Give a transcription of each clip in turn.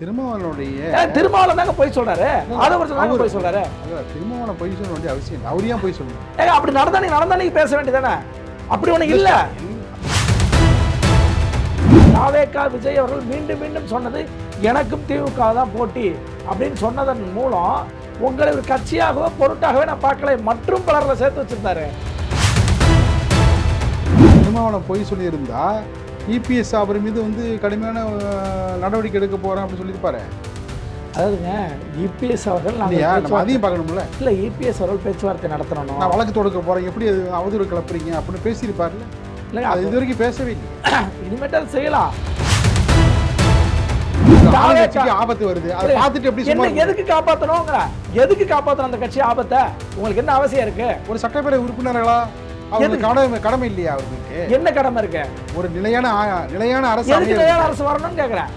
திருமாவளவன் தாங்க போய் சொல்றாரு. ஆதவர்ஜுன் போய் சொல்றாரு. திருமாவளவன் போய் சொல்ல வேண்டிய அவசியம் இல்லை. அவர் ஏன் போய் சொல்லணும்? அப்படி நடந்தானே பேச வேண்டியதானே. அப்படி ஒண்ணு இல்ல. தாவேகா விஜய் அவர்கள் மீண்டும் மீண்டும் சொன்னது எனக்கும் திமுக தான் போட்டி அப்படின்னு சொன்னதன் மூலம் உங்களை ஒரு கட்சியாகவோ பொருட்டாகவே நான் பார்க்கல மற்றும் பலர்ல சேர்த்து வச்சிருந்தாரு. திருமாவளவன் போய் சொல்லியிருந்தா இபிஎஸ் அவர் மீது வந்து கடுமையான நடவடிக்கை எடுக்க போறேன் அப்படின்னு சொல்லியிருப்பாரு. அதாவதுங்க இபிஎஸ் அவர்கள் நம்ம அதையும் பார்க்கணும்ல. இல்லை இபிஎஸ் அவர்கள் பேச்சுவார்த்தை நடத்தணும். நான் வழக்கு தொடுக்க போறேன், எப்படி அது அவதூறு கிளப்புறீங்க அப்படின்னு பேசியிருப்பாருல்ல. இல்லை அது இது வரைக்கும் பேசவே இல்லை. இனிமேட்டால் செய்யலாம். ஆபத்து வருது, அதை பார்த்துட்டு எப்படி எதுக்கு காப்பாற்றணுங்கிற எதுக்கு காப்பாற்றணும் அந்த கட்சி ஆபத்தை? உங்களுக்கு என்ன அவசியம் இருக்கு? ஒரு சட்டப்பேரவை உறுப்பினர்களா கடமை இல்லையா அவருக்கு? என்ன கடமை இருக்கு? ஒரு நிலையான அரசு நிலையான அரசு வரணும்னு கேட்கிறேன்.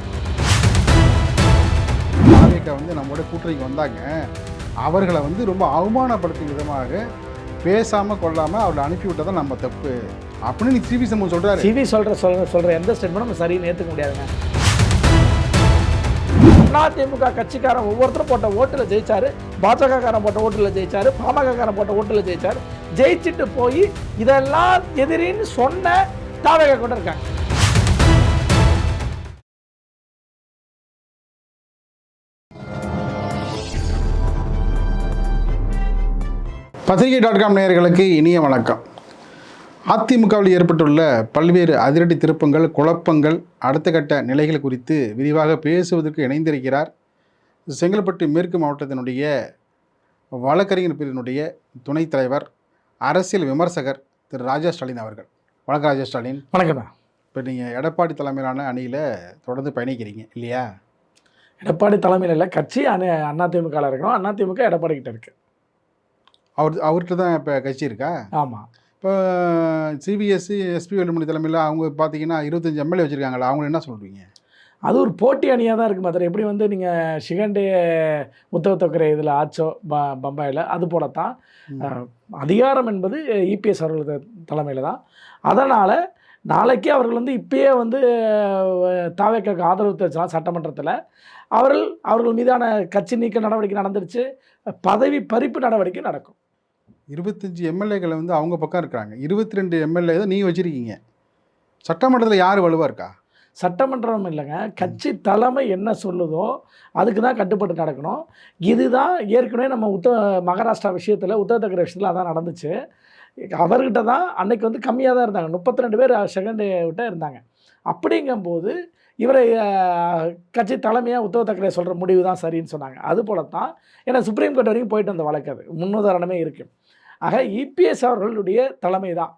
வந்து நம்மளோட கூட்டணிக்கு வந்தாங்க, அவர்களை வந்து ரொம்ப அவமானப்படுத்தும் விதமாக பேசாம கொள்ளாம அவர்களை அனுப்பிவிட்டதான் நம்ம தப்பு அப்படின்னு சிவி சண்முகம் சொல்றாரு. சிவி சொல்ற எந்த ஸ்டேட்மெண்ட்டும் நம்ம சரின்னு ஏற்றுக்க முடியாதுங்க. அதிமுக கட்சிக்காரன் ஒவ்வொருத்தரும் போட்ட ஓட்டுல ஜெயிச்சாரு, பாஜக காரன் போட்ட ஓட்டுல ஜெயிச்சாரு, பாமக காரன் போட்ட ஓட்டுல ஜெயிச்சாரு. ஜெயிச்சுட்டு போய் இதெல்லாம் எதிரின்னு சொன்ன தாவேகா கூட இருக்காங்க. பத்திரிகை.com நேயர்களுக்கு இனிய வணக்கம். அதிமுகவில் ஏற்பட்டுள்ள பல்வேறு அதிரடி திருப்பங்கள், குழப்பங்கள், அடுத்த கட்ட நிலைகள் குறித்து விரிவாக பேசுவதற்கு இணைந்திருக்கிறார் செங்கல்பட்டு மேற்கு மாவட்டத்தினுடைய வழக்கறிஞர் பிரிவினுடைய துணைத் தலைவர், அரசியல் விமர்சகர் திரு ராஜா ஸ்டாலின் அவர்கள். வணக்கம் ராஜா ஸ்டாலின். வணக்கம். இப்போ நீங்கள் எடப்பாடி தலைமையிலான அணியில் தொடர்ந்து பயணிக்கிறீங்க இல்லையா? எடப்பாடி தலைமையில் இல்லை, கட்சி அதிமுகவில் இருக்கணும். அதிமுக எடப்பாடி கிட்ட இருக்கு. அவர்கிட்ட தான் இப்போ கட்சி இருக்கா? ஆமாம். இப்போ சிபிஎஸ்சி எஸ்பி வேலுமணி தலைமையில் அவங்க பார்த்தீங்கன்னா 25 எம்எல்ஏ வச்சுருக்காங்களா, அவங்க என்ன சொல்கிறீங்க? அது ஒரு போட்டி அணியாக தான் இருக்குது. மற்ற எப்படி வந்து நீங்கள் ஷிகண்டே உத்தவ் தாக்கரே இதில் ஆச்சோ பம்பாயில், அது போல தான் அதிகாரம் என்பது இபிஎஸ் அவர்கள் தலைமையில் தான். அதனால் நாளைக்கு அவர்கள் வந்து இப்பயே வந்து தாவேக்காக்கு ஆதரவு தெரிவிச்சலாம் சட்டமன்றத்தில். அவர்கள் மீதான கட்சி நீக்க நடவடிக்கை நடந்துருச்சு, பதவி பறிப்பு நடவடிக்கை நடக்கும். 25 எம்எல்ஏக்களை வந்து அவங்க பக்கம் இருக்கிறாங்க, 22 எம்எல்ஏ தான் நீங்கள் வச்சுருக்கீங்க. சட்டமன்றத்தில் யார் வலுவாக இருக்கா? சட்டமன்றம் இல்லைங்க, கட்சி தலைமை என்ன சொல்லுதோ அதுக்கு தான் கட்டுப்பட்டு நடக்கணும். இதுதான் ஏற்கனவே நம்ம மகாராஷ்டிரா விஷயத்தில், உத்தவ் தாக்கரே விஷயத்தில் அதான் நடந்துச்சு. அவர்கிட்ட தான் அன்னைக்கு வந்து கம்மியாக தான் இருந்தாங்க, 32 பேர் செகண்ட் விட்ட இருந்தாங்க. அப்படிங்கும்போது இவரை கட்சி தலைமையாக உத்தவ் தாக்கரே சொல்கிற முடிவு தான் சரின்னு சொன்னாங்க. அதுபோல தான் ஏன்னா சுப்ரீம் கோர்ட் வரைக்கும் போயிட்டு வந்த வழக்கு, அது முன்னுதாரணமே இருக்குது. ஆக இபிஎஸ் அவர்களுடைய தலைமை தான்,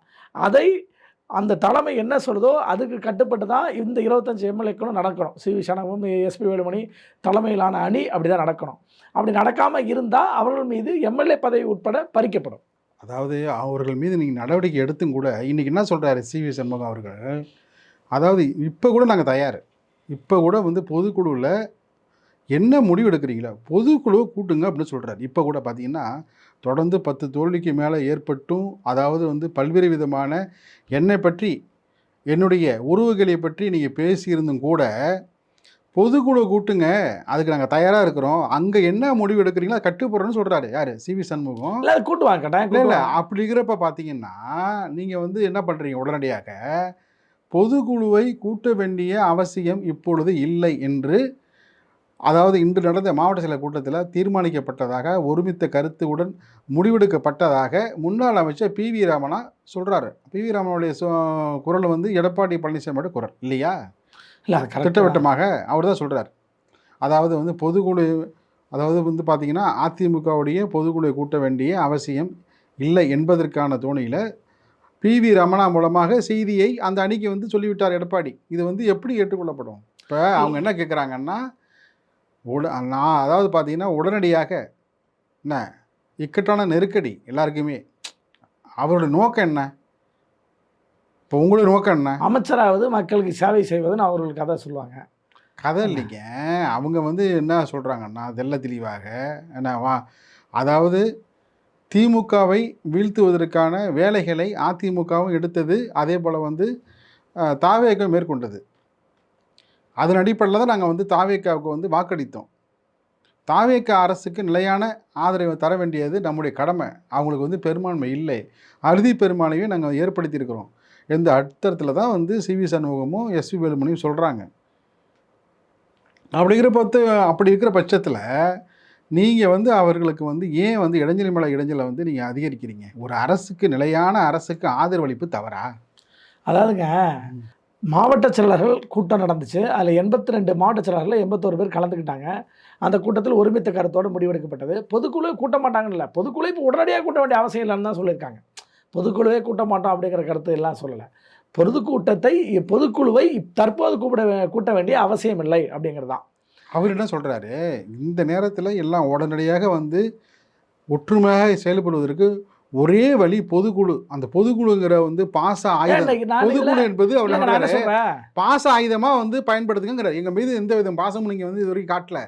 அந்த தலைமை என்ன சொல்லுதோ அதுக்கு கட்டுப்பட்டு தான் இந்த 25 எம்எல்ஏக்களும் நடக்கணும். சிவி சண்முகம், எஸ்பி வேலுமணி தலைமையிலான அணி அப்படி தான் நடக்கணும். அப்படி நடக்காமல் இருந்தால் அவர்கள் மீது எம்எல்ஏ பதவி உட்பட பறிக்கப்படும். அதாவது அவர்கள் மீது நீங்கள் நடவடிக்கை எடுத்தும் கூட இன்றைக்கி என்ன சொல்கிறாரு சிவி சண்முகம் அவர்கள், அதாவது இப்போ கூட நாங்கள் தயார், இப்போ கூட வந்து பொதுக்குழுவில் என்ன முடிவு எடுக்கிறீங்களா பொதுக்குழுவை கூட்டுங்க அப்படின்னு சொல்கிறார். இப்போ கூட பார்த்தீங்கன்னா தொடர்ந்து 10 தோல்விக்கு மேலே ஏற்பட்டும், அதாவது வந்து பல்வேறு விதமான என்னை பற்றி, என்னுடைய உறவுகளை பற்றி நீங்கள் பேசியிருந்தும் கூட பொதுக்குழு கூட்டுங்க, அதுக்கு நாங்கள் தயாராக இருக்கிறோம், அங்கே என்ன முடிவு எடுக்கிறீங்களோ கட்டுப்படுறோன்னு சொல்கிறாரு. யார்? சிவி சண்முகம். இல்லை கூட்டுவாங்க. இல்லை அப்படி இருக்கிறப்ப பார்த்தீங்கன்னா நீங்கள் வந்து என்ன பண்ணுறீங்க, உடனடியாக பொதுக்குழுவை கூட்ட வேண்டிய அவசியம் இப்பொழுது இல்லை என்று, அதாவது இன்று நடந்த மாவட்ட செயலர் கூட்டத்தில் தீர்மானிக்கப்பட்டதாக, ஒருமித்த கருத்துடன் முடிவெடுக்கப்பட்டதாக முன்னாள் அமைச்சர் பி.வி. ராமனா சொல்கிறாரு. பி.வி. ராமனுடைய குரல் வந்து எடப்பாடி பழனிசாமியோட குரல் இல்லையா? இல்லை திட்டவட்டமாக அவர் தான் சொல்கிறார். அதாவது வந்து பொதுக்குழு, அதாவது வந்து பார்த்திங்கன்னா அதிமுகவுடைய பொதுக்குழுவை கூட்ட வேண்டிய அவசியம் இல்லை என்பதற்கான தோணியில் பி.வி. ரமணா மூலமாக செய்தியை அந்த அணிக்கு வந்து சொல்லிவிட்டார் எடப்பாடி. இது வந்து எப்படி ஏற்றுக்கொள்ளப்படும்? இப்போ அவங்க என்ன கேட்குறாங்கன்னா, நான் அதாவது பார்த்தீங்கன்னா உடனடியாக என்ன இக்கட்டான நெருக்கடி எல்லாருக்குமே, அவரோட நோக்கம் என்ன? இப்போ உங்களுடைய நோக்கம் என்ன? அமைச்சராவது மக்களுக்கு சேவை செய்வதுன்னு அவர்களுக்கு கதை சொல்லுவாங்க. கதை இல்லைங்க, அவங்க வந்து என்ன சொல்கிறாங்கன்னா தெல்ல தெளிவாக என்ன, அதாவது திமுகவை வீழ்த்துவதற்கான வேலைகளை அதிமுகவும் எடுத்தது, அதே போல் வந்து தாவேக மேற்கொண்டது. அதன் அடிப்படையில் தான் நாங்கள் வந்து தாவேக்காவுக்கு வந்து வாக்களித்தோம். தாவேக்கா அரசுக்கு நிலையான ஆதரவை தர வேண்டியது நம்முடைய கடமை. அவங்களுக்கு வந்து பெரும்பான்மை இல்லை. அறுதி பெரும்பான்மையை நாங்கள் ஏற்படுத்தியிருக்கிறோம். இந்த அர்த்தத்தில் தான் வந்து சிவி சண்முகமும் எஸ்பி வேலுமணியும் சொல்கிறாங்க. அப்படி இருக்கிற பட்சத்தில் நீங்கள் வந்து அவர்களுக்கு வந்து ஏன் வந்து இடைஞ்சல் மேலே இடைஞ்சலை வந்து நீங்கள் அதிகரிக்கிறீங்க? ஒரு அரசுக்கு நிலையான அரசுக்கு ஆதரவளிப்பு தவறா? அதாவதுங்க, மாவட்ட செயலர்கள் கூட்டம் நடந்துச்சு. அதில் 82 மாவட்ட செயலர்கள் 81 பேர் கலந்துக்கிட்டாங்க. அந்த கூட்டத்தில் ஒருமித்த கருத்தோடு முடிவெடுக்கப்பட்டது. பொதுக்குழு கூட்ட மாட்டாங்கன்னு இல்லை, பொதுக்குழு இப்போ உடனடியாக கூட்ட வேண்டிய அவசியம் இல்லைன்னு தான் சொல்லியிருக்காங்க. பொதுக்குழுவே கூட்ட மாட்டோம் அப்படிங்கிற கருத்து எல்லாம் சொல்லலை. பொதுக்குழுவை தற்போது கூட்ட வேண்டிய அவசியம் இல்லை அப்படிங்கிறது தான். அவர் என்ன சொல்கிறாரு, இந்த நேரத்தில் எல்லாம் உடனடியாக வந்து ஒற்றுமையாக செயல்படுவதற்கு ஒரே வழி பொதுக்குழு. அந்த பொதுக்குழுங்கிற வந்து பாச ஆயுதம். பொதுக்குழு என்பது அவர் பாச ஆயுதமாக வந்து பயன்படுத்துங்கிறார். எங்கள் மீது எந்த வித பாசமும் நீங்கள் வந்து இது வரைக்கும் காட்டல.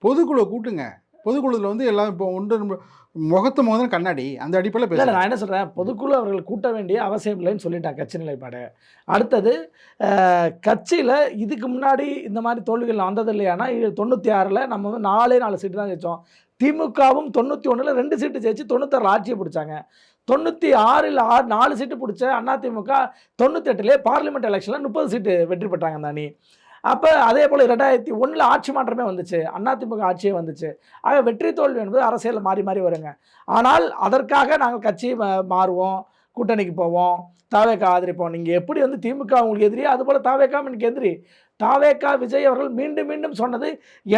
பொதுக்குழுவை கூட்டுங்க. பொதுக்குழுவில் வந்து எல்லாம் இப்போ ஒன்று முகத்து முகதான் கண்ணாடி, அந்த அடிப்படையில் இல்லை. நான் என்ன சொல்கிறேன், பொதுக்குழு அவர்கள் கூட்ட வேண்டிய அவசியம் இல்லைன்னு சொல்லிட்டாங்க கட்சி நிலைப்பாடு. அடுத்தது, கட்சியில் இதுக்கு முன்னாடி இந்த மாதிரி தோல்விகள் வந்தது இல்லையானா, 96ல் நம்ம வந்து 4 சீட்டு தான் ஜெயித்தோம். திமுகவும் 91ல் 2 சீட்டு ஜெயிச்சு 96 ஆட்சியை பிடிச்சாங்க. 96ல் 4 சீட்டு பிடிச்ச அதிமுக 98லே பார்லிமெண்ட் எலெக்ஷனில் 30 சீட்டு வெற்றி பெற்றாங்க அந்த அணி. அப்போ அதே போல் 2001ல் ஆட்சி மாற்றமே வந்துச்சு, அதிமுக ஆட்சியே வந்துச்சு. ஆக வெற்றி தோல்வி என்பது அரசியலில் மாறி மாறி வருங்க. ஆனால் அதற்காக நாங்கள் கட்சி மாறுவோம், கூட்டணிக்கு போவோம், தாவேக்கா ஆதரிப்போம். நீங்கள் எப்படி வந்து திமுக உங்களுக்கு எதிரி, அதுபோல் தாவேக்கா எனக்கு எதிரி. தாவேக்கா விஜய் அவர்கள் மீண்டும் மீண்டும் சொன்னது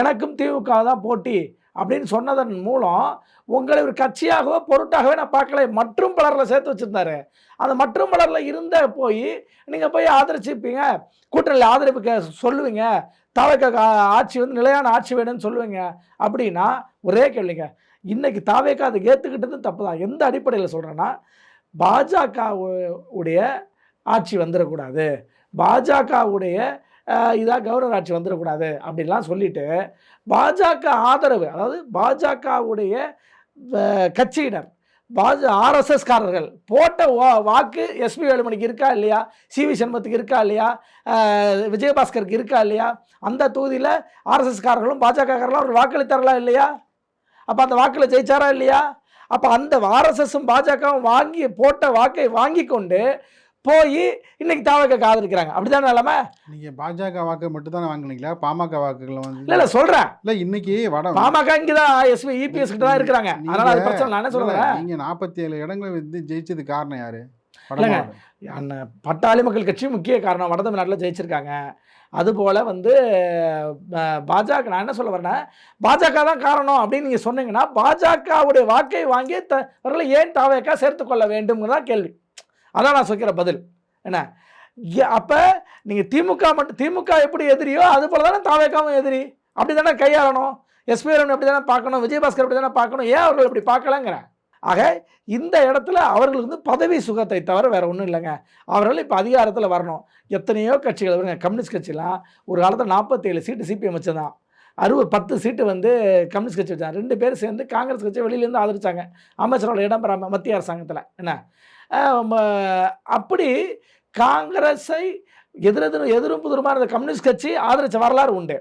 எனக்கும் திமுக தான் போட்டி அப்படின்னு சொன்னதன் மூலம் உங்களை ஒரு கட்சியாகவோ பொருட்டாகவே நான் பார்க்கல. மற்றும் பலரில் சேர்த்து வச்சுருந்தாரு. அந்த மற்றும் பலரில் இருந்த போய் நீங்கள் போய் ஆதரிச்சுப்பீங்க, கூட்டணியில் ஆதரிப்பு சொல்லுவீங்க, தாவேக்கா ஆட்சி வந்து நிலையான ஆட்சி வேணும்னு சொல்லுவீங்க அப்படின்னா ஒரே கேள்விங்க. இன்றைக்கி தாவேக்கா அதை ஏற்றுக்கிட்டது தப்பு தான். எந்த அடிப்படையில் சொல்கிறேன்னா, பாஜக உடைய ஆட்சி வந்துடக்கூடாது, பாஜகவுடைய இதாக கவர்னர் ஆட்சி வந்துடக்கூடாது அப்படின்லாம் சொல்லிட்டு பாஜக ஆதரவு, அதாவது பாஜகவுடைய கட்சியினர், ஆர்எஸ்எஸ்காரர்கள் போட்ட வாக்கு எஸ்பி வேலுமணிக்கு இருக்கா இல்லையா, சிவி சண்முகத்துக்கு இருக்கா இல்லையா, விஜயபாஸ்கருக்கு இருக்கா இல்லையா, அந்த தொகுதியில் ஆர்எஸ்எஸ்காரர்களும் பாஜகக்காரர்களும் அவர் வாக்களித்தார்களா இல்லையா? அப்போ அந்த வாக்கில் ஜெயிச்சாரா இல்லையா? அப்போ அந்த ஆர்எஸ்எஸும் பாஜகவும் வாங்கி போட்ட வாக்கை வாங்கி கொண்டு போய் இன்னைக்கு தாவேக்காக்கு ஆதரிக்கிறாங்க. அப்படிதான் நிலைமை. நீங்கள் பாஜக வாக்கு மட்டும் தான் வாங்கினீங்களா? பாமக வாக்குகளை வந்து இல்லை சொல்கிறேன். இல்லை இன்னைக்கு பாமக இங்கே தான் இபிஎஸ் கிட்ட தான் இருக்கிறாங்க. அதனால் அது பிரச்சனை. நான் என்ன சொல்கிறேன், நீங்கள் 47 இடங்களை வந்து ஜெயிச்சது காரணம் யார்? இல்லைங்க, பட்டாளி மக்கள் கட்சி முக்கிய காரணம். வட தமிழ்நாட்டில் ஜெயிச்சிருக்காங்க. அதுபோல் வந்து பாஜக, நான் என்ன சொல்ல வரேன்னா, பாஜக தான் காரணம் அப்படின்னு நீங்கள் சொன்னீங்கன்னா பாஜகவுடைய வாக்கை வாங்கி அவர்களை ஏன் தாவேக்கா சேர்த்து கொள்ள வேண்டும்ங்கிறதான் கேள்வி. அதான் நான் சொல்கிற பதில். என்ன அப்போ நீங்கள் திமுக எப்படி எதிரியோ அது போல தானே தாவேக்காவும் எதிரி. அப்படி தானே கையாளணும். எஸ்பி வேலுமணி அப்படி தானே பார்க்கணும், விஜயபாஸ்கர் அப்படி தானே பார்க்கணும். ஏன் அவர்கள் இப்படி பார்க்கலங்கிறேன். ஆக இந்த இடத்துல அவர்களுக்கு வந்து பதவி சுகத்தை தவிர வேறு ஒன்றும் இல்லைங்க. அவர்கள் இப்போ அதிகாரத்தில் வரணும். எத்தனையோ கட்சிகள் வருங்க. கம்யூனிஸ்ட் கட்சிலாம் ஒரு காலத்தில் 47 சீட்டு சிபிஎம் வச்சுதான், 10 சீட்டு வந்து கம்யூனிஸ்ட் கட்சி வச்சாங்க. 2 பேர் சேர்ந்து காங்கிரஸ் கட்சியை வெளியிலேருந்து ஆதரிச்சாங்க, அமைச்சரோட இடம் பெறாமல் மத்திய அரசாங்கத்தில். என்ன அப்படி காங்கிரஸை எதிரும் புதிருமா இருந்த கம்யூனிஸ்ட் கட்சி ஆதரிச்ச வரலாறு உண்டு.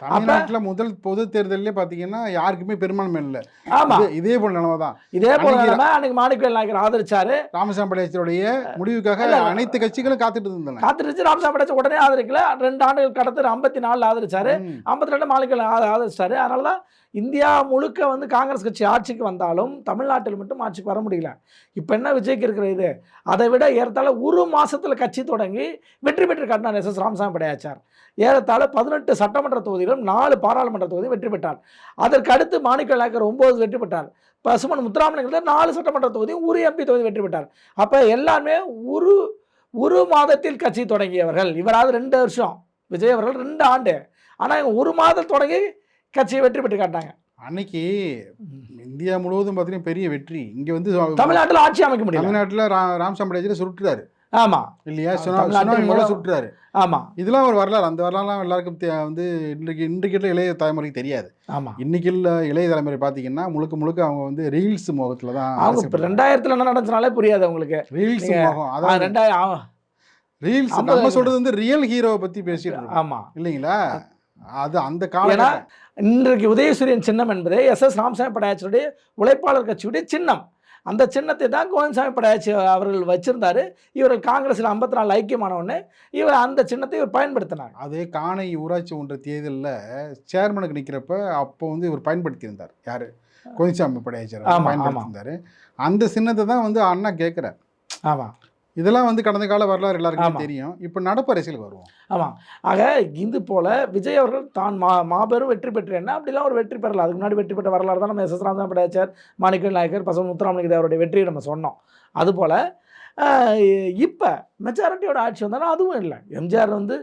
தமிழ்நாட்டில் முதல் பொது தேர்தலே பார்த்தீங்கன்னா யாருக்குமே பெரும்பான்மை இல்லை. ஆமாம், இதே போல நிலைமை தான். இதே போல நிலைமை அன்னைக்கு மாணிக்கவேல் நாயக்கர் ஆதரிச்சாரு. ராமசாமி படையச்சருடைய முடிவுக்காக அனைத்து கட்சிகளும் காத்துட்டு இருந்துச்சு. ராமசாமி படையச்சர் உடனே ஆதரிக்கல. 2 ஆண்டுகள் கடத்து 54 ஆதரிச்சாரு, 52 மாணிக்கவேல் ஆதரிச்சாரு. அதனால தான் இந்தியா முழுக்க வந்து காங்கிரஸ் கட்சி ஆட்சிக்கு வந்தாலும் தமிழ்நாட்டில் மட்டும் ஆட்சிக்கு வர முடியல. இப்போ என்ன விஜய்க்கு இருக்கிற இது, அதை விட ஏறத்தாழ ஒரு மாதத்தில் கட்சி தொடங்கி வெற்றி பெற்று காட்டினார் எஸ் ராமசாமி படையாச்சார். ஏறத்தாழ 18 சட்டமன்ற தொகுதியிலும் 4 பாராளுமன்ற தொகுதி வெற்றி பெற்றார். அதற்கு அடுத்து மாணிக்கவேல் நாயக்கர் 9 வெற்றி பெற்றார். பசுமன் முத்துராமலிங்கத்தில் 4 சட்டமன்ற தொகுதியும் ஒரு எம்பி தொகுதி வெற்றி பெற்றார். அப்போ எல்லாமே ஒரு மாதத்தில் கட்சி தொடங்கியவர்கள். இவராவது 2 வருஷம், விஜய் அவர்கள் 2 ஆண்டு. ஆனால் ஒரு மாதம் தொடங்கி கட்சியை வெற்றி பெற்று காட்டாங்க. அன்னைக்கு இந்தியா முழுவதும் பார்த்தீங்கன்னா பெரிய வெற்றி. இங்கே வந்து தமிழ்நாட்டில் ஆட்சி அமைக்க முடியும். தமிழ்நாட்டில் ராமசாமி படையச்சர் சுருட்டுறாரு. ஆமா இல்லையா? சுட்டுறாரு. ஆமா, இதெல்லாம் ஒரு வரலாறு. அந்த வரலாறுலாம் எல்லாருக்கும் வந்து இன்றைக்கு இளைய தலைமுறைக்கு தெரியாது. ஆமா, இன்னைக்கு இளைய தலைமுறை பார்த்தீங்கன்னா முழுக்க அவங்க வந்து ரீல்ஸ் மோகத்தில் தான். அவங்க இப்போ 2000ல் என்ன நடந்துச்சுனாலே புரியாது அவங்களுக்கு. ரீல்ஸ் மோகம். அதான் ரீல்ஸ் ஐம்பது நம்ம சொல்றது வந்து ரியல் ஹீரோவை பத்தி பேசிட்டு இருக்கோம் ஆமாம். இல்லைங்களா? அது அந்த ஏன்னா காலகட்டம். இன்றைக்கு உதயசூரியன் சின்னம் என்பது எஸ்.எஸ். ராமசாமி படையாச்சியுடைய உழைப்பாளர் கட்சியுடைய சின்னம். அந்த சின்னத்தை தான் கோவிந்தசாமி படையாச்சி அவர்கள் வச்சிருந்தாரு. இவர்கள் காங்கிரஸில் 54 ஐக்கியமான உடனே இவர் அந்த சின்னத்தை இவர் பயன்படுத்தினார். அதே காணை ஊராட்சி ஒன்ற தேர்தலில் சேர்மனுக்கு நிற்கிறப்ப அப்போ வந்து இவர் பயன்படுத்தியிருந்தார். யார்? கோவிந்தசாமி படையாச்சார் ஆமா, பயன்படுத்தியிருந்தார். அந்த சின்னத்தை தான் வந்து அண்ணா கேட்குறார். ஆமாம். இதெல்லாம் வந்து கடந்த கால வரலாறு எல்லாருக்குமே ஆமா. தெரியும். இப்போ நடப்பு அரசியலுக்கு வருவோம். ஆமாம். ஆக இது போல விஜய் அவர்கள் தான் மாபெரும் வெற்றி பெற்றேன்னா அப்படிலாம் ஒரு வெற்றி பெறல. அதுக்கு முன்னாடி வெற்றி பெற்ற வரலாறு தான் நம்ம எஸ்.எஸ். ராமசாமி படையாச்சார், மாணிக்கவேல் நாயக்கர், பசும்பொன் முத்துராமலிங்க தேவருடைய வெற்றியை நம்ம சொன்னோம். அதுபோல் இப்போ மெஜாரிட்டியோட ஆட்சி வந்தாலும் அதுவும் இல்லை. எம்ஜிஆர் வந்து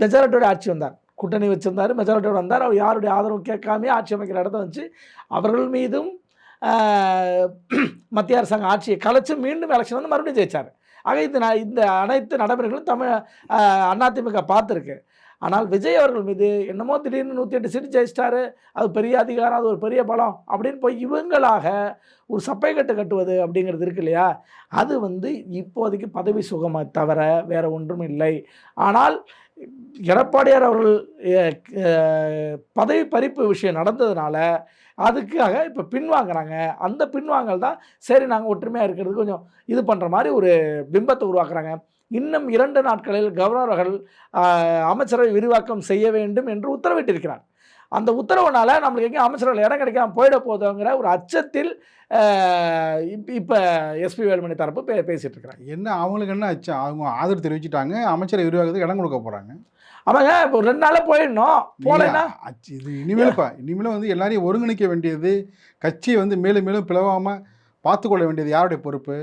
மெஜாரிட்டியோட ஆட்சி வந்தார், கூட்டணி வச்சிருந்தார், மெஜாரிட்டியோட வந்தார். அவர் யாருடைய ஆதரவு கேட்காமே ஆட்சி அமைக்கிற இடத்த வச்சு அவர்கள் மீதும் மத்திய அரசாங்கம் ஆட்சியை கலைச்சு மீண்டும் எலெக்ஷன் வந்து மறுபடியும் ஜெயிச்சார். ஆக இந்த அனைத்து நடைமுறைகளும் அதிமுக பார்த்துருக்கு. ஆனால் விஜய் அவர்கள் மீது என்னமோ திடீர்னு 108 சீட்டு ஜெயிச்சிட்டாரு, அது பெரிய அதிகாரம், அது ஒரு பெரிய பலம் அப்படின்னு போய் இவங்களாக ஒரு சப்பை கட்டுவது அப்படிங்கிறது இருக்கு இல்லையா? அது வந்து இப்போதைக்கு பதவி சுகமாக தவிர வேற ஒன்றும் இல்லை. ஆனால் எடப்பாடியார் அவர்கள் பதவி பறிப்பு விஷயம் நடந்ததுனால அதுக்காக இப்போ பின்வாங்குறாங்க. அந்த பின்வாங்கல் தான் சரி நாங்கள் ஒற்றுமையாக இருக்கிறது கொஞ்சம் இது பண்ணுற மாதிரி ஒரு பிம்பத்தை உருவாக்குறாங்க. இன்னும் 2 நாட்களில் கவர்னர் அவர்கள் அமைச்சரவை விரிவாக்கம் செய்ய வேண்டும் என்று உத்தரவிட்டிருக்கிறார். அந்த உத்தரவுனால நம்மளுக்கு எங்கேயும் அமைச்சரவையில் இடம் கிடைக்காம போயிட போதுங்கிற ஒரு அச்சத்தில் இப்போ எஸ்பி வேலுமணி தரப்பு பேசிட்டு இருக்கிறாங்க. என்ன அவங்களுக்கு என்ன ஆச்சு? அவங்க ஆதரவு தெரிவிச்சுட்டாங்க, அமைச்சரை விரிவாக்கத்துக்கு இடம் கொடுக்க போகிறாங்க. ஆமாங்க, இப்போ 2 நாளில் போயிடணும். போகலன்னா இது இனிமேலும் வந்து எல்லாரையும் ஒருங்கிணைக்க வேண்டியது, கட்சியை வந்து மேலும் மேலும் பிளவாமல் பார்த்துக்கொள்ள வேண்டியது யாருடைய பொறுப்பு?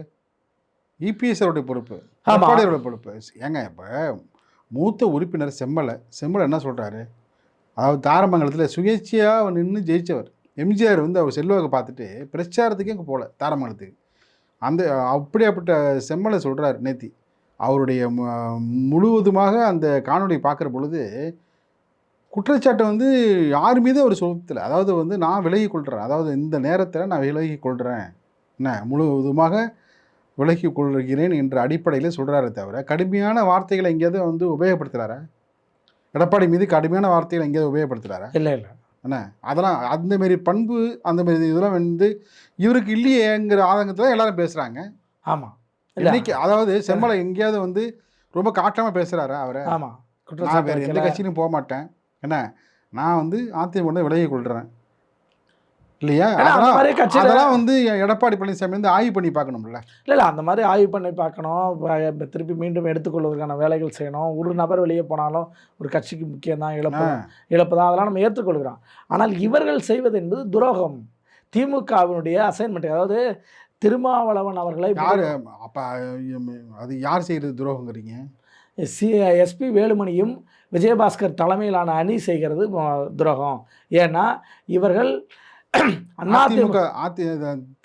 இபிஎஸ் அவருடைய பொறுப்பு, எடப்பாடியோட பொறுப்பு. ஏங்க இப்போ மூத்த உறுப்பினர் செம்மலை என்ன சொல்கிறாரு? அதாவது தாரமங்கலத்தில் சுயேட்சையாக நின்று ஜெயித்தவர். எம்ஜிஆர் வந்து அவர் செல்வாக்கு பார்த்துட்டு பிரச்சாரத்துக்கே இங்கே போகல தாரமங்கலத்துக்கு. அந்த அப்படியாப்பட்ட செம்மலை சொல்கிறார் நேத்தி. அவருடைய முழுவதுமாக அந்த காணொலி பார்க்குற பொழுது குற்றச்சாட்டை வந்து யார் மீதும் அவர் சொல்ல. அதாவது வந்து நான் விலகி கொள்கிறேன், அதாவது இந்த நேரத்தில் நான் விலகி கொள்கிறேன், என்ன முழுவதுமாக விலகி கொள்கிறேன் என்ற அடிப்படையில் சொல்கிறாரே தவிர கடுமையான வார்த்தைகளை எங்கேயாவது வந்து உபயோகப்படுத்துகிறாரா? எடப்பாடி மீது கடுமையான வார்த்தைகளை எங்கேயாவது உபயோகப்படுத்துகிறாரா? இல்லை இல்லை. என்ன அதெல்லாம் அந்தமாரி பண்பு அந்தமாரி இதெல்லாம் வந்து இவருக்கு இல்லையேங்கிற ஆதங்கத்தில் எல்லாரும் பேசுகிறாங்க. ஆமாம். இன்னைக்கு அதாவது செம்மலை எங்கேயாவது வந்து ரொம்ப காட்டாமல் பேசுகிறாரா அவரை? ஆமாம். நான் வேறு எந்த கட்சியிலும் போக மாட்டேன், என்ன நான் வந்து அதிமுக விலகி கொள்கிறேன் இல்லையா? அதெல்லாம் வந்து எடப்பாடி பழனிசாமி வந்து ஆய்வு பண்ணி பார்க்கணும்ல. இல்லை அந்த மாதிரி ஆய்வு பண்ணி பார்க்கணும், திருப்பி மீண்டும் எடுத்துக்கொள்வதற்கான வேலைகள் செய்யணும். ஒரு நபர் வெளியே போனாலும் ஒரு கட்சிக்கு முக்கியம் தான், இழப்பு தான், அதெல்லாம் நம்ம ஏற்றுக்கொள்கிறோம். ஆனால் இவர்கள் செய்வது என்பது துரோகம். திமுகவினுடைய அசைன்மெண்ட், அதாவது திருமாவளவன் அவர்களை யார் அப்போ அது யார் செய்கிறது துரோகங்கிறீங்க? எஸ்பி வேலுமணியும் விஜயபாஸ்கர் தலைமையிலான அணி செய்கிறது துரோகம். ஏன்னா இவர்கள்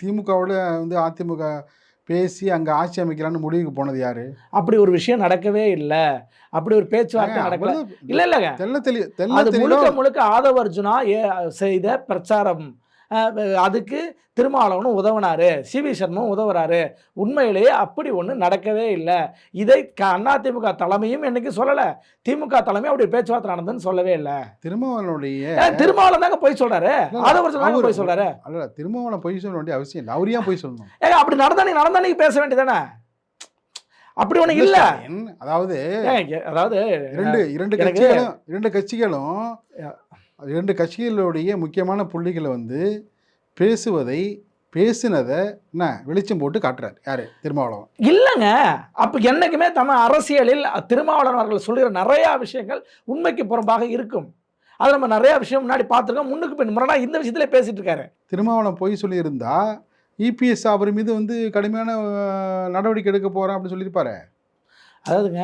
திமுகவோட வந்து அதிமுக பேசி அங்கே ஆட்சி அமைக்கலான்னு முடிவுக்கு போனது யாரு? அப்படி ஒரு விஷயம் நடக்கவே இல்லை. அப்படி ஒரு பேச்சுவார்த்தை நடக்கல. இல்லைங்க, முழுக்க ஆதவ அர்ஜுனா செய்த பிரச்சாரம். அதுக்கு திருமாவளவனும் உதவினாரு, சிவி சர்மாவும் உதவுறாரு. உண்மையிலேயே அப்படி ஒன்று நடக்கவே இல்லை. இதை அதிமுக தலைமையும் என்னைக்கு சொல்லலை, திமுக தலைமையும் அப்படி பேச்சுவார்த்தை நடந்ததுன்னு சொல்லவே இல்லை. திருமாவளவன் தாங்க போய் சொல்றாரு, ஆதவ போய் சொல்றாரு. அல்ல, திருமாவளவன் போய் சொல்ல வேண்டிய அவசியம் இல்லை. அவர் ஏன் போய் சொல்லணும்? ஏங்க அப்படி நடந்தானே பேச வேண்டியதானே? அப்படி ஒன்று இல்லை. அதாவது இரண்டு கட்சிகளுடைய முக்கியமான புள்ளிகளை வந்து பேசுனதை என்ன வெளிச்சம் போட்டு காட்டுறாரு யாரு? திருமாவளவன். இல்லைங்க, அப்போ என்னைக்குமே தமிழ் அரசியலில் திருமாவளவன் அவர்கள் சொல்கிற நிறையா விஷயங்கள் உண்மைக்கு புறம்பாக இருக்கும். அதை நம்ம நிறையா விஷயம் முன்னாடி பார்த்துருக்கோம். முன்னுக்கு பின் முரணா இந்த விஷயத்துல பேசிட்டு இருக்காரு. திருமாவளவன் போய் சொல்லியிருந்தா இபிஎஸ் அவர் மீது வந்து கடுமையான நடவடிக்கை எடுக்க போகிறேன் அப்படின்னு சொல்லியிருப்பாரு. அதாவதுங்க,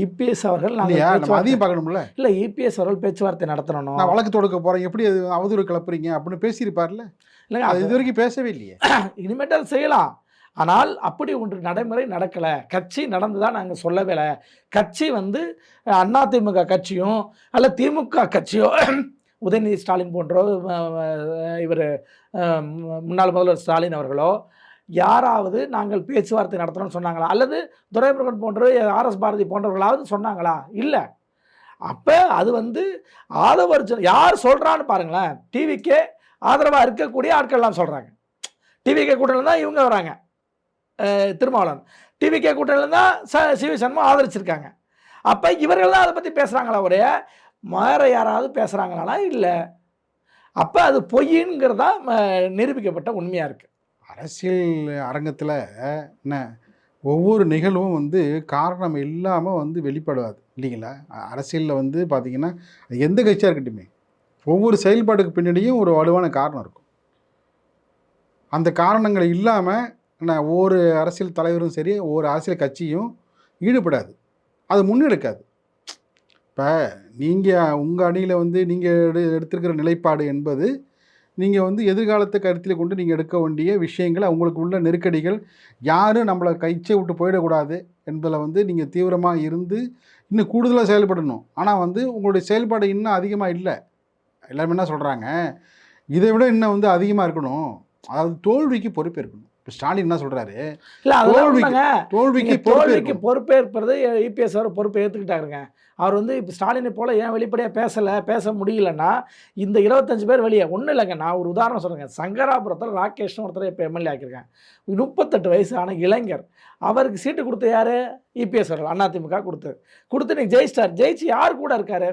இபிஎஸ் அவர்கள் அதையும் பார்க்கணும்ல. இல்லை, இபிஎஸ் அவர்கள் பேச்சுவார்த்தை நடத்தணும், நான் வழக்கு தொடுக்க போகிறேன், எப்படி அது அவதூறு கிளப்புறீங்க அப்படின்னு பேசியிருப்பார்ல. இல்லைங்க, அது இது வரைக்கும் பேசவே இல்லையே. இனிமேட்டு அது செய்யலாம். ஆனால் அப்படி ஒன்று நடைமுறை நடக்கலை. கட்சி நடந்துதான் நாங்கள் சொல்லவே இல்லை. கட்சி வந்து அதிமுக கட்சியும் அல்ல திமுக கட்சியோ உதயநிதி ஸ்டாலின் போன்றோ இவர் முன்னாள் முதல்வர் ஸ்டாலின் அவர்களோ யாராவது நாங்கள் பேச்சுவார்த்தை நடத்தணும்னு சொன்னாங்களா? அல்லது துரைமுருகன் போன்ற ஆர்எஸ் பாரதி போன்றவர்களாவது சொன்னாங்களா? இல்லை. அப்போ அது வந்து ஆதவர்ஜன் யார் சொல்கிறான்னு பாருங்களேன். டிவிக்கே ஆதரவாக இருக்கக்கூடிய ஆட்கள்லாம் சொல்கிறாங்க. டிவிகே கூட்டணியில் தான் இவங்க வராங்க, திருமாவளவன். டிவிகே கூட்டணியில் தான் சிவி சண்முகம் ஆதரிச்சிருக்காங்க. அப்போ இவர்கள் தான் அதை பற்றி பேசுகிறாங்களா? ஒரே வேறு யாராவது பேசுகிறாங்களா? இல்லை. அப்போ அது பொய்ங்கிறதா நிரூபிக்கப்பட்ட உண்மையாக இருக்குது. அரசியல் அரங்கத்தில் என்ன ஒவ்வொரு நிகழ்வும் வந்து காரணம் இல்லாமல் வந்து வெளிப்படாது இல்லைங்களா? அரசியலில் வந்து பார்த்திங்கன்னா எந்த கட்சியாக இருக்கட்டுமே ஒவ்வொரு செயல்பாட்டுக்கு பின்னாடியும் ஒரு வலுவான காரணம் இருக்கும். அந்த காரணங்கள் இல்லாமல் என்ன ஒவ்வொரு அரசியல் தலைவரும் சரி ஒவ்வொரு அரசியல் கட்சியும் ஈடுபடாது, அது முன்னெடுக்காது. இப்போ நீங்கள் உங்கள் அணியில் வந்து நீங்கள் எடுத்திருக்கிற நிலைப்பாடு என்பது நீங்கள் வந்து எதிர்காலத்தை கருத்தில் கொண்டு நீங்கள் எடுக்க வேண்டிய விஷயங்கள், அவங்களுக்கு உள்ள நெருக்கடிகள், யாரும் நம்மளை கைச்சை விட்டு போயிடக்கூடாது என்பதில் வந்து நீங்கள் தீவிரமாக இருந்து இன்னும் கூடுதலாக செயல்படணும். ஆனால் வந்து உங்களுடைய செயல்பாடு இன்னும் அதிகமாக இல்லை. எல்லாருமே என்ன சொல்கிறாங்க, இதை விட இன்னும் வந்து அதிகமாக இருக்கணும், அதாவது தோல்விக்கு பொறுப்பேற்கணும். இப்போ ஸ்டாலின் என்ன சொல்கிறாரு, இல்லை தோல்விக்கு பொறுப்பேற்பது இபிஎஸ் அவர் பொறுப்பை ஏற்றுக்கிட்டாருங்க. அவர் வந்து இப்போ ஸ்டாலினை போல் ஏன் வெளிப்படையாக பேச முடியலன்னா, இந்த 25 பேர் வெளியே ஒன்றும் இல்லைங்க. நான் ஒரு உதாரணம் சொல்கிறேங்க. சங்கராபுரத்தில் ராகேஷ்னு ஒருத்தர் இப்போ எம்எல்ஏ ஆக்கியிருக்கேன். 38 வயசான இளைஞர். அவருக்கு சீட்டு கொடுத்த யார்? இபிஎஸ் அவர்கள் அதிமுக கொடுத்து நீங்கள் ஜெயிச்சு யார் கூட இருக்கார்?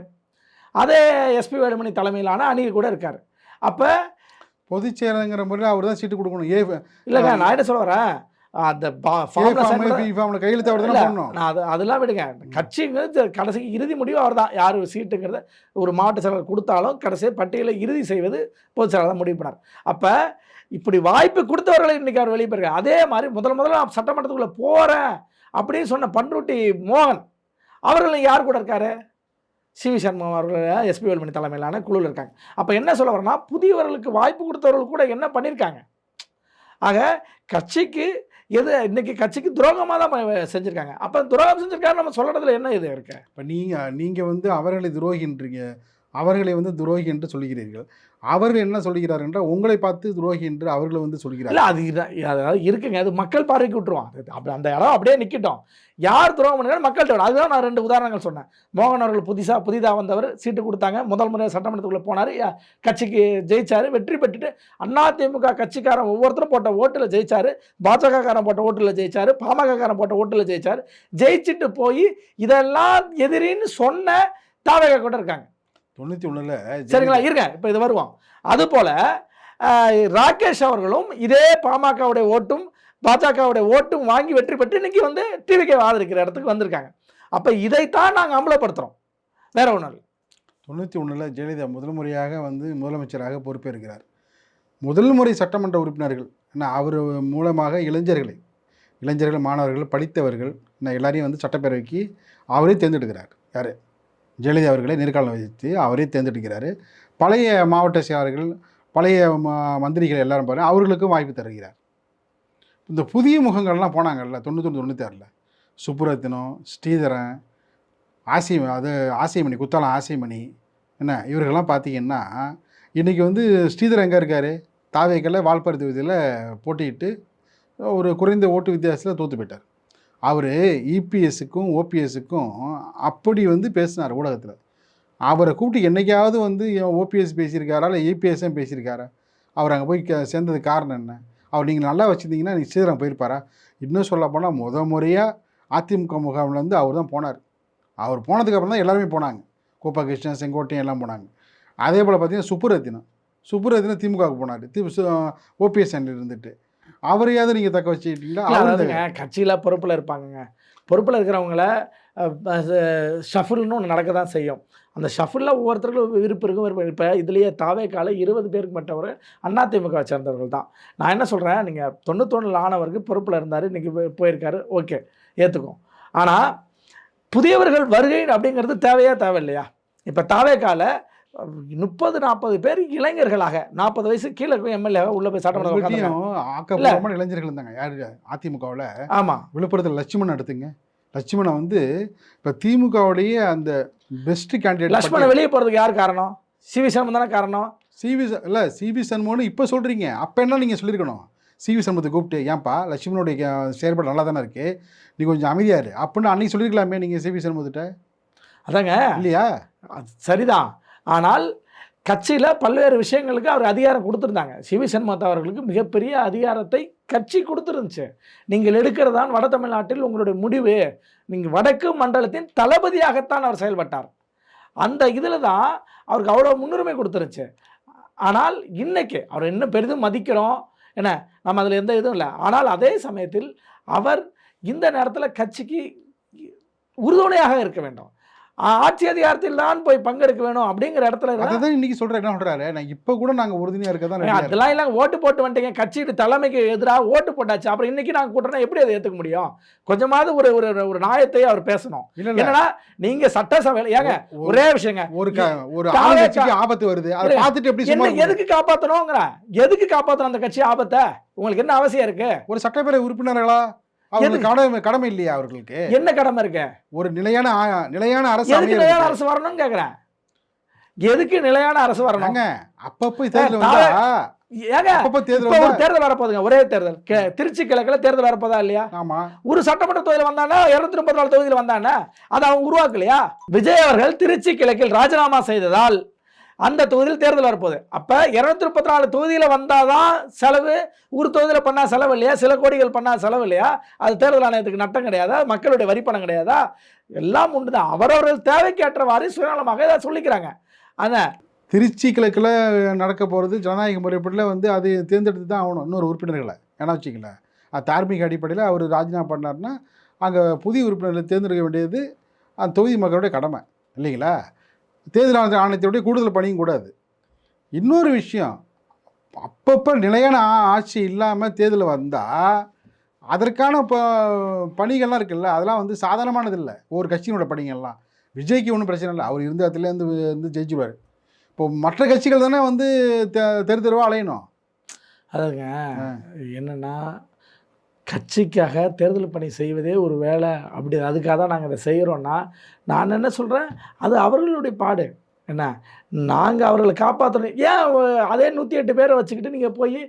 அதே எஸ்பி வேலுமணி தலைமையிலான அணி கூட இருக்கார். அப்போ பொதுச் செயலங்கிற முறையில் அவர் தான் சீட்டு கொடுக்கணும். இல்லைங்க, நான் என்ன சொல்ல வரேன், அந்த கையெழுத்து அவர் தான் பண்ணணும். நான் அதெல்லாம் விடுங்க. கட்சிங்கிறது கடைசிக்கு இறுதி முடிவு அவர் தான். யார் சீட்டுங்கிறத ஒரு மாவட்ட செயலர் கொடுத்தாலும் கடைசி பட்டியலை இறுதி செய்வது பொதுச் செயலர் தான் முடிவு பண்ணார். அப்போ இப்படி வாய்ப்பு கொடுத்தவர்களை இன்றைக்கி அவர் வெளியே போயிருக்காரு. அதே மாதிரி முதல்ல நான் சட்டமன்றத்துக்குள்ளே போகிறேன் அப்படின்னு சொன்ன பண்ருட்டி மோகன் அவர்கள் யார் கூட இருக்காரு? சிவி சண்முகம் அவர்கள் எஸ்பி வேலுமணி தலைமையிலான குழுவில் இருக்காங்க. அப்போ என்ன சொல்ல வரேன்னா, புதியவர்களுக்கு வாய்ப்பு கொடுத்தவர்கள் கூட என்ன பண்ணியிருக்காங்க? ஆக கட்சிக்கு இன்னைக்கு கட்சிக்கு துரோகமாக தான் செஞ்சுருக்காங்க. அப்போ துரோகம் செஞ்சுருக்காரு நம்ம சொல்கிறதுல என்ன இது இருக்கு? இப்போ நீங்கள் வந்து அவர்களை துரோகின்றீங்க, அவர்களை வந்து துரோகி என்று சொல்கிறீர்கள். அவர்கள் என்ன சொல்கிறார் என்றால் உங்களை பார்த்து துரோகி என்று அவர்களை வந்து சொல்கிறார். இல்லை, அதாவது இருக்குங்க, அது மக்கள் பார்வைக்கு விட்டுருவான். அப்படி அந்த இடம் அப்படியே நிற்கட்டும். யார் துரோகம் பண்ணுறாங்க மக்கள்கிட்ட. அதுதான் நான் 2 உதாரணங்கள் சொன்னேன். மோகன் அவர்கள் புதிதாக வந்தவர், சீட்டு கொடுத்தாங்க, முதல் முறையாக சட்டமன்றத்துக்குள்ளே போனார், கட்சிக்கு ஜெயிச்சார், வெற்றி பெற்றுட்டு அதிமுக கட்சிக்காரன் ஒவ்வொருத்தரும் போட்ட ஓட்டில் ஜெயிச்சார், பாஜகக்காரன் போட்ட ஓட்டில் ஜெயிச்சார், பாமகக்காரன் போட்ட ஓட்டில் ஜெயிச்சார். ஜெயிச்சுட்டு போய் இதெல்லாம் எதிரின்னு சொன்ன தாவக கூட இருக்காங்க. 91 சரிங்களா, இருங்க, இப்போ இது வருவோம். அதுபோல் ராகேஷ் அவர்களும் இதே பாமகவுடைய ஓட்டும் பாஜகவுடைய ஓட்டும் வாங்கி வெற்றி பெற்று இன்னைக்கு வந்து டிவிகே ஆதரிக்கிற இடத்துக்கு வந்திருக்காங்க. அப்போ இதைத்தான் நாங்கள் அமலப்படுத்துகிறோம், வேற ஒன்றும் இல்லை. 91 ஜெயலலிதா முதல் முறையாக வந்து முதலமைச்சராக பொறுப்பேற்கிறார். முதல் முறை சட்டமன்ற உறுப்பினர்கள் என்ன அவர் மூலமாக இளைஞர்கள் மாணவர்கள் படித்தவர்கள் என்ன எல்லாரையும் வந்து சட்டப்பேரவைக்கு அவரே தேர்ந்தெடுக்கிறார். யார்? ஜெயலலிதா அவர்களை நேர்காணல் வைத்து அவரே தேர்ந்தெடுக்கிறார். பழைய மாவட்ட செயலாளர்கள், பழைய மந்திரிகள் எல்லாரும் பாருங்கள், அவர்களுக்கும் வாய்ப்பு தருகிறார். இந்த புதிய முகங்கள்லாம் போனாங்கல்ல 91-96 சுப்புரத்தினம், ஸ்ரீதரன், ஆசைமணி, குத்தாலம் ஆசைமணி என்ன இவர்கள்லாம் பார்த்திங்கன்னா இன்றைக்கி வந்து ஸ்ரீதரன் எங்கே இருக்கார்? தாவேக்கல்ல வால்பாறை தொகுதியில் போட்டியிட்டு ஒரு குறைந்த ஓட்டு வித்தியாசத்தில் தோற்று போயிட்டார். அவர் இபிஎஸ்ஸுக்கும் ஓபிஎஸ்ஸுக்கும் அப்படி வந்து பேசினார் ஊடகத்தில். அவரை கூப்பிட்டு என்றைக்காவது வந்து ஓபிஎஸ் பேசியிருக்காரா இல்லை இபிஎஸ்ஸும் பேசியிருக்காரா? அவர் அங்கே போய் சேர்ந்தது காரணம் என்ன? அவர் நீங்கள் நல்லா வச்சுருந்தீங்கன்னா நீங்கள் ஸ்ரீதரன் போயிருப்பாரா? இன்னும் சொல்ல போனால் முறையாக அதிமுக முகாம்லேருந்து அவர் தான் போனார். அவர் போனதுக்கப்புறம் தான் எல்லாருமே போனாங்க. கோப்பா கிருஷ்ணன், செங்கோட்டையன் எல்லாம் போனாங்க. அதே போல் பார்த்தீங்கன்னா சுப்புரத்தினம் திமுகவுக்கு போனார், ஓபிஎஸ் இருந்துட்டு. அவரையாவது நீங்கள் தக்க வச்சுக்கிட்டீங்களா? அதாவதுங்க, கட்சியில் பொறுப்பில் இருப்பாங்கங்க. பொறுப்பில் இருக்கிறவங்கள ஷஃபிள்னு ஒன்று நடக்க தான் செய்யும். அந்த ஷஃபிளில் ஒவ்வொருத்தருக்கும் விருப்பம் இருக்கும். இப்போ இதுலேயே தாவேக்கால 20 பேருக்கு மற்றவர் அதிமுக சேர்ந்தவர்கள் தான். நான் என்ன சொல்கிறேன், நீங்கள் 91 ஆனவருக்கு பொறுப்பில் இருந்தார், இன்றைக்கி போயிருக்காரு, ஓகே, ஏற்றுக்கும். ஆனால் புதியவர்கள் வருகை அப்படிங்கிறது தேவையில்லையா? இப்போ தாவேக்கால 30-40 பேர் இளைஞர்களாக 40 வயசு கீழே எம்எல்ஏவாக உள்ள போய் சட்டமன்ற இளைஞர்கள் இருந்தாங்க. யாரு? அதிமுகவில். ஆமாம், விழுப்புரத்தில் லட்சுமணன் எடுத்துங்க. லட்சுமணன் வந்து இப்போ திமுகவுடைய அந்த பெஸ்ட் கேண்டிடேட். லட்சுமணன் வெளியே போகிறதுக்கு யார் காரணம்? சிவி சண்முகம் தானே காரணம். சிவி சண்முகம்னு இப்போ சொல்கிறீங்க, அப்போ என்ன நீங்கள் சொல்லியிருக்கணும்? சிவி சண்முகத்தை கூப்பிட்டு ஏன்பா லட்சுமணனுடைய செயல்பாடு நல்லா தானே இருக்குது, நீ கொஞ்சம் அமைதியாக இரு அப்படின்னு அன்னைக்கு சொல்லியிருக்கலாமே நீங்கள் சிவி சண்முகத்திட்ட, அதாங்க இல்லையா? அது சரிதான். ஆனால் கட்சியில் பல்வேறு விஷயங்களுக்கு அவர் அதிகாரம் கொடுத்துருந்தாங்க. சிவி சண்முகத் அவர்களுக்கு மிகப்பெரிய அதிகாரத்தை கட்சி கொடுத்துருந்துச்சு. நீங்கள் எடுக்கிறதான் வட தமிழ்நாட்டில் உங்களுடைய முடிவு, நீங்கள் வடக்கு மண்டலத்தின் தளபதியாகத்தான் அவர் செயல்பட்டார். அந்த இதில் தான் அவருக்கு அவ்வளோ முன்னுரிமை கொடுத்துருச்சு. ஆனால் இன்னைக்கு அவர் இன்னும் பெரிதும் மதிக்கிறோம், என்ன நம்ம அதில் எந்த இதுவும் இல்லை. ஆனால் அதே சமயத்தில் அவர் இந்த நேரத்தில் கட்சிக்கு உறுதுணையாக இருக்க வேண்டும். ஆட்சி அதிகாரத்தில் தான் போய் பங்கெடுக்க வேணும் அப்படிங்கிற இடத்துல அதான் இன்னைக்கு சொல்கிறேன். என்ன சொல்கிறாரு, நான் இப்போ கூட நாங்கள் உறுதுணையாக இருக்க தான். அதெல்லாம் இல்லை, ஓட்டு போட்டு வந்துட்டீங்க, கட்சிக்கு தலைமைக்கு எதிராக ஓட்டு போட்டாச்சு, அப்புறம் இன்னைக்கு நாங்கள் கூட்டுறோம்னா எப்படி அதை ஏற்றுக்க முடியும்? கொஞ்சமாவது ஒரு ஒரு ஒரு நியாயத்தை அவர் பேசணும். என்னன்னா நீங்க சட்டசபையில் ஏங்க ஒரே விஷயங்க, ஒரு ஆளுங்கட்சிக்கு ஆபத்து வருது, அதை பார்த்துட்டு எப்படி சும்மா எதுக்கு காப்பாற்றணுங்கிற, எதுக்கு காப்பாற்றணும் அந்த கட்சி ஆபத்தை? உங்களுக்கு என்ன அவசியம் இருக்கு? ஒரு சட்டப்பேரவை உறுப்பினர்களா அவங்களுக்கு கடமை இல்லையா? அவர்களுக்கு என்ன கடமை இருக்கு? ஒரு நிலையான அரசு, நிலையான அரசு வரணும்னு கேக்குறேன். எதுக்கு நிலையான அரசு வரணுங்க? அப்பப்போ தேர்தல் வரப்போகுதுங்க, ஒரே தேர்தல். திருச்சி கிழக்குல தேர்தல் வரப்போதா இல்லையா? ஆமா. ஒரு சட்டமன்ற தொகுதியில் வந்தானா 234 தொகுதியில் வந்தானே, அதை அவங்க உருவாக்கலையா? விஜய் அவர்கள் திருச்சி கிழக்கில் ராஜினாமா செய்ததால் அந்த தொகுதியில் தேர்தல் வரப்போகுது. அப்போ 234 தொகுதியில் வந்தாதான் செலவு, ஒரு தொகுதியில் பண்ணால் செலவு இல்லையா? சில கோடிகள் பண்ணால் செலவு இல்லையா? அது தேர்தல் ஆணையத்துக்கு நட்டம் கிடையாதா? மக்களுடைய வரிப்பணம் கிடையாதா? எல்லாம் உண்டு தான். அவரவர்கள் தேவைக்கேற்றவாறு சுயநலமாக இதை சொல்லிக்கிறாங்க. ஆனால் திருச்சி கிழக்கில் நடக்க போகிறது ஜனநாயக முறைப்படியில் அது தேர்ந்தெடுத்து தான் ஆகணும் இன்னொரு உறுப்பினர்களை. ஏன்னா வச்சுக்கல, அது தார்மீக அடிப்படையில் அவர் ராஜினாமா பண்ணார்னா அங்கே புதிய உறுப்பினர்களை தேர்ந்தெடுக்க வேண்டியது அந்த தொகுதி மக்களுடைய கடமை இல்லைங்களா? தேர்தல் ஆணையத்துடைய கூடுதல் பணியும் கூடாது. இன்னொரு விஷயம், அப்பப்போ நிலையான ஆட்சி இல்லாமல் தேர்தல் வந்தால் அதற்கான பணிகள்லாம் இருக்குல்ல, அதெல்லாம் சாதாரணமானது இல்லை. ஒவ்வொரு கட்சியினோட பணிகள்லாம் விஜய்க்கு ஒன்றும் பிரச்சனை இல்லை, அவர் இருந்த இடத்துலேருந்து ஜெயிச்சுடுவார். இப்போ மற்ற கட்சிகள் தானே தெரு தெருவாக அலையணும். அதாங்க என்னென்னா, கட்சிக்காக தேர்தல் பணி செய்வதே ஒரு வேலை, அப்படி அதுக்காக தான் நாங்கள் இதை செய்கிறோன்னா, நான் என்ன சொல்கிறேன், அது அவர்களுடைய பாடு. என்ன, நாங்கள் அவர்களை காப்பாற்றணும். ஏன் அதே 108 பேரை வச்சுக்கிட்டு நீங்கள் போய்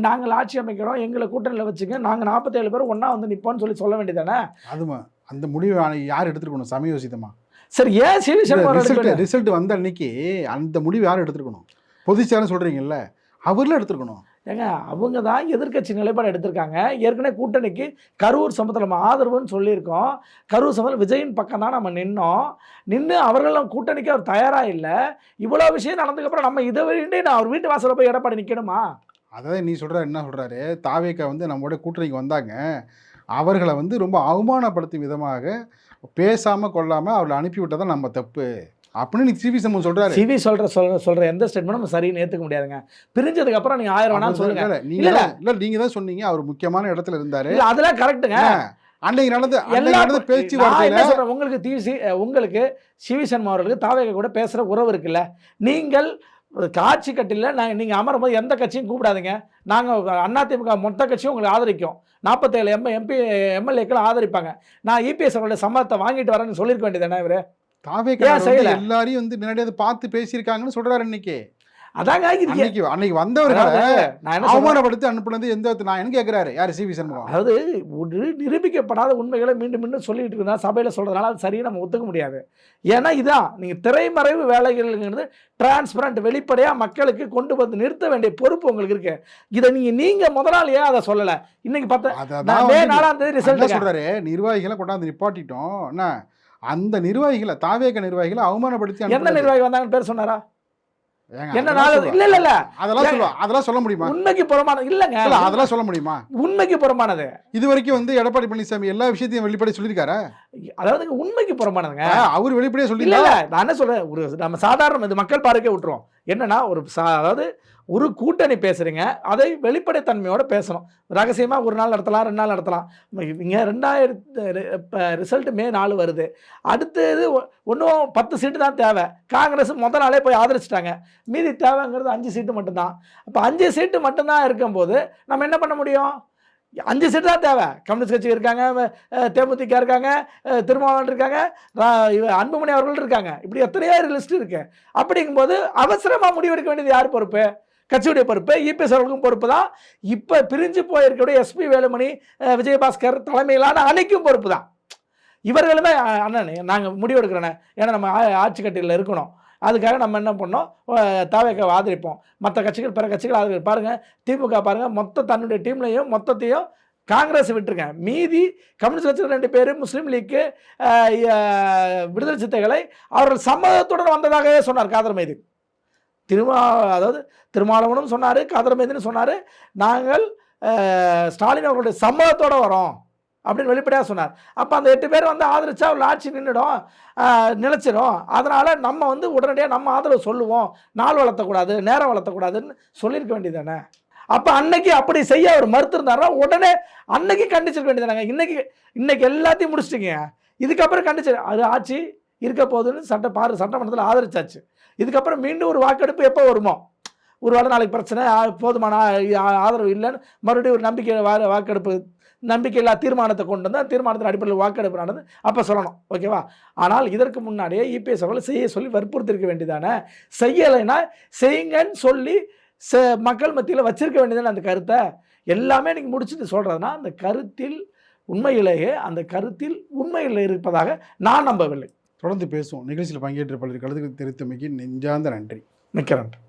நாங்கள் ஆட்சி அமைக்கிறோம், எங்களை கூட்டணியில் வச்சுங்க, நாங்கள் 47 பேர் ஒன்றா நிற்போன்னு சொல்ல வேண்டியதானே? அதுமா அந்த முடிவு யார் எடுத்துருக்கணும்? சமயோசிதமாக. சரி, ஏன் சிவி சண்முகம் ரிசல்ட் வந்த அன்னைக்கு அந்த முடிவு யார் எடுத்துருக்கணும்? பொதுச்சேரம் சொல்கிறீங்கல்ல, அவர்களும் எடுத்துருக்கணும். ஏங்க, அவங்க தான் எதிர்கட்சி நிலைப்பாடு எடுத்திருக்காங்க. ஏற்கனவே கூட்டணிக்கு கரூர் சம்பவத்தில் நம்ம ஆதரவுன்னு சொல்லியிருக்கோம். கரூர் சம்பவத்தில் விஜயின் பக்கம் தான் நம்ம நின்று அவர்களும் கூட்டணிக்கு அவர் தயாராக இல்லை. இவ்வளோ விஷயம் நடந்ததுக்கப்புறம் நம்ம இதை வேண்டி நான் அவர் வீட்டு வாசலில் போய் எடப்பாடி நிற்கணுமா? அதாவது நீ சொல்கிற என்ன சொல்கிறாரு, தாவேக்கா நம்மளோட கூட்டணிக்கு வந்தாங்க, அவர்களை ரொம்ப அவமானப்படுத்தும் விதமாக பேசாமல் கொள்ளாமல் அவர்களை அனுப்பிவிட்டால் தான் நம்ம தப்பு அப்படின்னு சிவி சண்முகம் சொல்றாரு. சிவி சொல்ற எந்த ஸ்டேட்மெண்ட் நம்ம சரின்னு ஏத்துக்க முடியாதுங்க. பிரிஞ்சதுக்கு அப்புறம் நீங்க 1000 வேணாலும் சொல்லுங்க. நீங்க தான் சொன்னீங்க அவர் முக்கியமான இடத்துல இருந்தாரு. அதெல்லாம் கரெக்ட்டுங்க. அன்னைக்கு நடந்த பேச்சுவார்த்தையில சொல்றேன், உங்களுக்கு சிவி சண்முகம் அவர்களுக்கு தாவேக கூட பேசுற உறவு இருக்குல்ல. நீங்கள் காட்சி கட்டில நீங்க அமரும் போது எந்த கட்சியும் கூப்பிடாதீங்க. நாங்க அதிமுக மொத்த கட்சியும் உங்களுக்கு ஆதரிக்கும். 47 MP MLAக்கள் ஆதரிப்பாங்க. நான் EPS அவருடைய சம்மதத்தை வாங்கிட்டு வரேன்னு சொல்லியிருக்க வேண்டியதானே இவரு? தாவேக்கா எல்லாரையும் நேரடியாக பார்த்து பேசியிருக்காங்கன்னு சொல்றாரு இன்னைக்கு. அதாங்க அன்னைக்கு வந்தவர்களை அவமானப்படுத்தி அனுப்புனது எந்த நான் கேட்கிறாரு யாரு? சிவி சண்முகம். அதாவது ஒரு நிரூபிக்கப்படாத உண்மைகளை மீண்டும் மீண்டும் சொல்லிட்டு இருந்தா சபையில சொல்றதுனால அது சரியா நம்ம ஒத்துக்க முடியாது. ஏன்னா இதான் நீங்க திரைமறைவு வேலைகள்ங்கிறது டிரான்ஸ்பரண்ட், வெளிப்படையா மக்களுக்கு கொண்டு வந்து நிறுத்த வேண்டிய பொறுப்பு உங்களுக்கு இருக்கு. இதை நீங்க முதலாளி ஏன் அதை சொல்லல? இன்னைக்கு பார்த்தா மே 4ஆம் தேதி ரிசல்ட் சொல்றாரு, நிர்வாகிகளை கொண்டாந்து நிப்பாட்டிட்டோம். என்ன அந்த நிர்வாகிகளை, தாவேக நிர்வாகிகளை அவமானப்படுத்தி எந்த நிர்வாகி வந்தாங்கன்னு பேர் சொன்னாரா? என்ன இல்ல அதெல்லாம் சொல்ல முடியுமா? உண்மைக்கு புறமானது இல்லங்க. அதெல்லாம் சொல்ல முடியுமா? உண்மைக்கு புறமானது. இது வரைக்கும் எடப்பாடி பழனிசாமி எல்லா விஷயத்தையும் வெளிப்படையா சொல்லியிருக்காரு. அதாவது உண்மைக்கு புறமானதுங்க. அவர் வெளிப்படையா சொல்லி இல்ல நான் என்ன சொல்றேன், ஒரு நம்ம சாதாரண இது மக்கள் பார்க்க விட்டுருவோம். என்னன்னா அதாவது ஒரு கூட்டணி பேசுறீங்க, அதை வெளிப்படைத்தன்மையோட பேசணும். ரகசியமா ஒரு நாள் நடத்தலாம், 2 நாள் நடத்தலாம். இங்க 2000 ரிசல்ட் மே 4 வருது. அடுத்தது ஒன்றும் 10 சீட்டு தான் தேவை. காங்கிரஸ் முதல் நாளே போய் ஆதரிச்சிட்டாங்க. மீதி தேவைங்கிறது 5 சீட்டு மட்டும்தான். அப்போ 5 சீட்டு மட்டும்தான் இருக்கும்போது நம்ம என்ன பண்ண முடியும்? 5 சீட்டு தான் தேவை. கம்யூனிஸ்ட் கட்சி இருக்காங்க, தேமுதிக இருக்காங்க, திருமாவளவன் இருக்காங்க, அன்புமணி அவர்கள் இருக்காங்க. இப்படி எத்தனையோ லிஸ்ட் இருக்கு. அப்படிங்கும்போது அவசரமாக முடிவெடுக்க வேண்டியது யார் பொறுப்பு? கட்சியுடைய பொறுப்பு, இபிஎஸ் அவர்களுக்கும் பொறுப்பு தான். இப்போ பிரிஞ்சு போயிருக்கக்கூடிய எஸ்பி வேலுமணி, விஜயபாஸ்கர் தலைமையிலான அணிக்கும் பொறுப்பு தான். இவர்களுமே அண்ணன் நாங்கள் முடிவெடுக்கிறேண்ணே, ஏன்னா நம்ம ஆட்சி கட்டியில் இருக்கணும், அதுக்காக நம்ம என்ன பண்ணோம், தாவேக்காவை ஆதரிப்போம், மற்ற கட்சிகள் பிற கட்சிகள் ஆதரிப்போம். பாருங்கள் திமுக பாருங்கள், மொத்த தன்னுடைய டீம்லையும் மொத்தத்தையும் காங்கிரஸ் விட்டுருக்கேன், மீதி கம்யூனிஸ்ட் கட்சியில் 2 பேர், முஸ்லீம் லீக்கு, விடுதலை சித்தைகளை அவர்கள் சம்மதத்துடன் வந்ததாகவே சொன்னார் காதர் மைதி. அதாவது திருமாவளவனும் சொன்னார், காதர் மைதினும் சொன்னார், நாங்கள் ஸ்டாலின் அவர்களுடைய சம்மதத்தோடு வரோம் அப்படின்னு வெளிப்படையாக சொன்னார். அப்போ அந்த 8 பேர் வந்து ஆதரிச்சா அவள் ஆட்சி நின்றுடும், நிலச்சிடும். அதனால் நம்ம வந்து உடனடியாக நம்ம ஆதரவு சொல்லுவோம், நாள் வளர்த்தக்கூடாது, நேரம் வளர்த்தக்கூடாதுன்னு சொல்லியிருக்க வேண்டியதானே. அப்போ அன்னைக்கு அப்படி செய்ய அவர் மறுத்திருந்தாருன்னா உடனே அன்னைக்கு கண்டிச்சிருக்க வேண்டியதானங்க. இன்னைக்கு எல்லாத்தையும் முடிச்சிட்டிங்க, இதுக்கப்புறம் கண்டிச்சு அது ஆட்சி இருக்க போகுதுன்னு சட்டமன்றத்தில் ஆதரிச்சாச்சு. இதுக்கப்புறம் மீண்டும் ஒரு வாக்கெடுப்பு எப்போ வருமோ, ஒரு வேளை நாளைக்கு பிரச்சனை, போதுமான ஆதரவு இல்லைன்னு மறுபடியும் ஒரு வாக்கெடுப்பு, நம்பிக்கையில்லா தீர்மானத்தை கொண்டு வந்து அந்த தீர்மானத்தின் அடிப்படையில் வாக்கெடுப்பு நடந்து அப்போ சொல்லணும், ஓகேவா. ஆனால் இதற்கு முன்னாடியே இபிஎஸ் அவர்களை செய்ய சொல்லி வற்புறுத்திருக்க வேண்டியதானே. செய்யலைன்னா செய்யுங்கன்னு சொல்லி மக்கள் மத்தியில் வச்சிருக்க வேண்டியதானே அந்த கருத்தை. எல்லாமே நீங்கள் முடிச்சுட்டு சொல்கிறதுனா அந்த கருத்தில் உண்மையில் இருப்பதாக நான் நம்பவில்லை. தொடர்ந்து பேசுவோம். நிகழ்ச்சியில் பங்கேற்ற பலர் கருத்துக்கள் தெரிவித்தமைக்கு நெஞ்சார்ந்த நன்றி. மிக்க நன்றி.